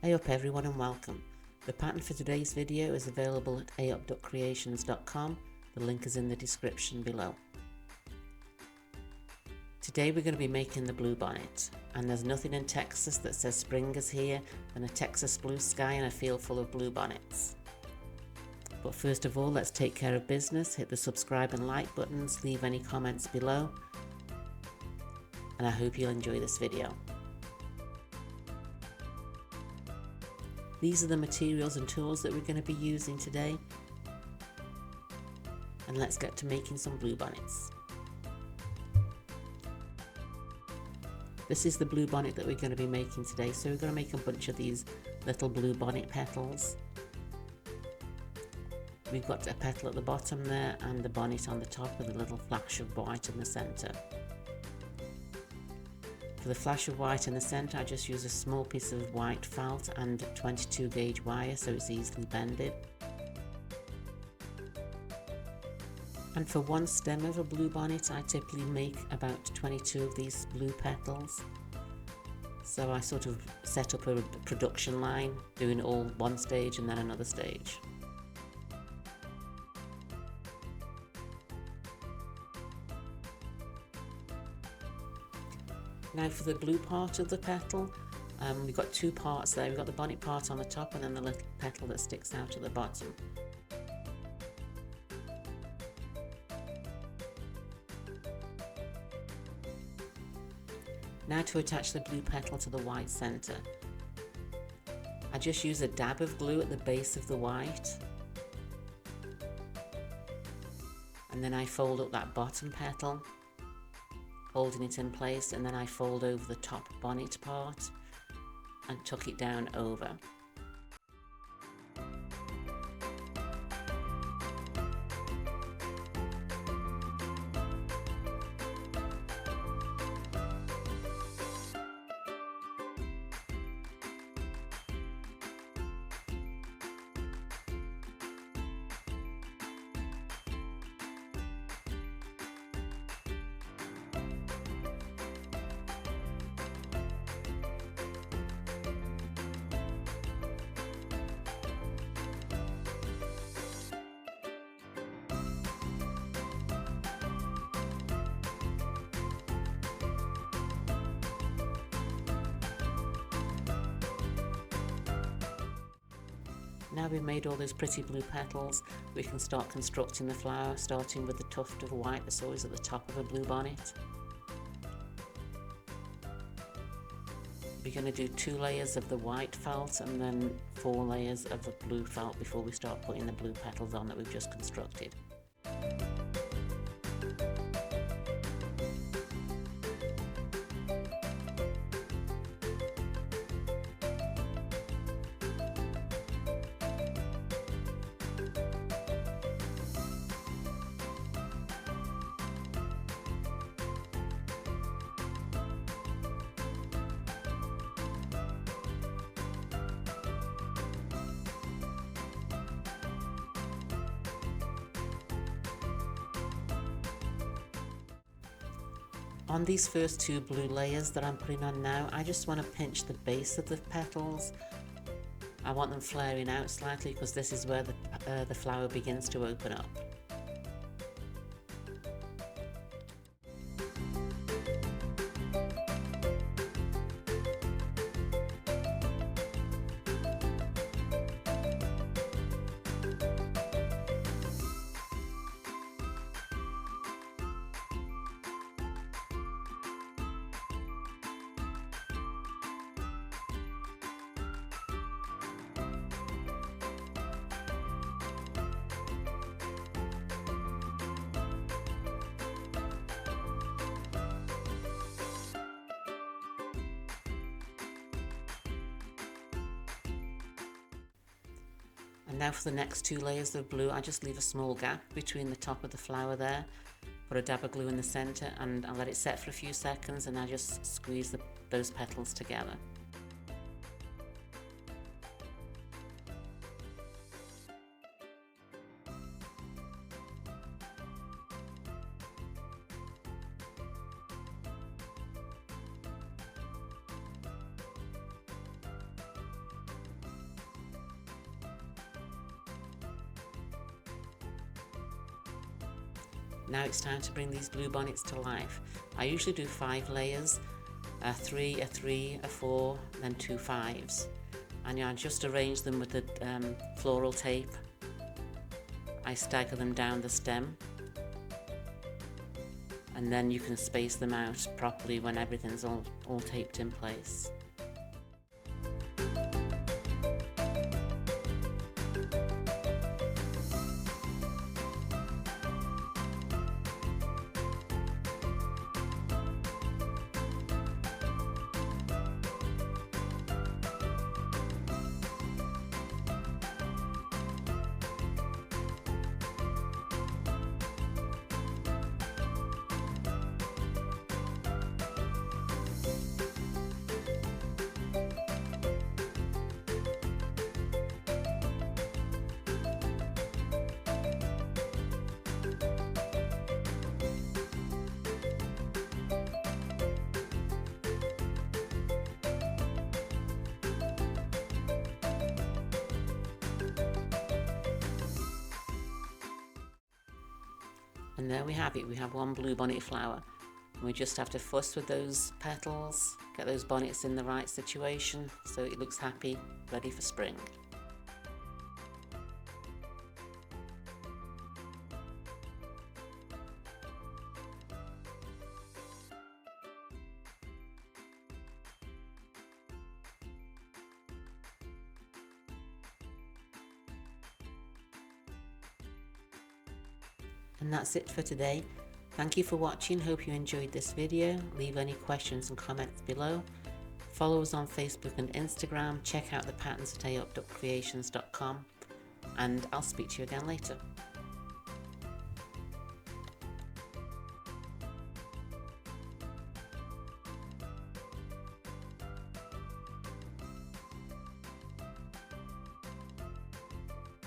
Hey up everyone and welcome. The pattern for today's video is available at ayup.creations.com. The link is in the description below. Today we're going to be making the bluebonnet, and there's nothing in Texas that says spring is here than a Texas blue sky and a field full of bluebonnets. But first of all, let's take care of business. Hit the subscribe and like buttons, leave any comments below, and I hope you'll enjoy this video. These are the materials and tools that we're going to be using today, and let's get to making some bluebonnets. This is the bluebonnet that we're going to be making today, so we're going to make a bunch of these little bluebonnet petals. We've got a petal at the bottom there and the bonnet on the top with a little flash of white in the centre. For the flash of white in the centre, I just use a small piece of white felt and 22 gauge wire so it's easily bended. And for one stem of a bluebonnet, I typically make about 22 of these blue petals. So I sort of set up a production line, doing all one stage and then another stage. Now for the blue part of the petal, we've got two parts there. We've got the bonnet part on the top and then the little petal that sticks out at the bottom. Now to attach the blue petal to the white centre. I just use a dab of glue at the base of the white, and then I fold up that bottom petal, holding it in place, and then I fold over the top bonnet part and tuck it down over. Now we've made all those pretty blue petals, we can start constructing the flower, starting with the tuft of white that's always at the top of a bluebonnet. We're going to do 2 layers of the white felt and then 4 layers of the blue felt before we start putting the blue petals on that we've just constructed. On these first 2 blue layers that I'm putting on now, I just want to pinch the base of the petals. I want them flaring out slightly because this is where the flower begins to open up. And now for the next 2 layers of blue, I just leave a small gap between the top of the flower there, put a dab of glue in the centre, and I let it set for a few seconds, and I just squeeze those petals together. Now it's time to bring these bluebonnets to life. I usually do 5 layers, a 3, a 3, a 4, then 2 5s. And I just arrange them with the floral tape. I stagger them down the stem, and then you can space them out properly when everything's all taped in place. And there we have it, we have one bluebonnet flower. We just have to fuss with those petals, get those bonnets in the right situation so it looks happy, ready for spring. And that's it for today. Thank you for watching, hope you enjoyed this video. Leave any questions and comments below. Follow us on Facebook and Instagram, check out the patterns at ayupduckcreations.com, and I'll speak to you again later.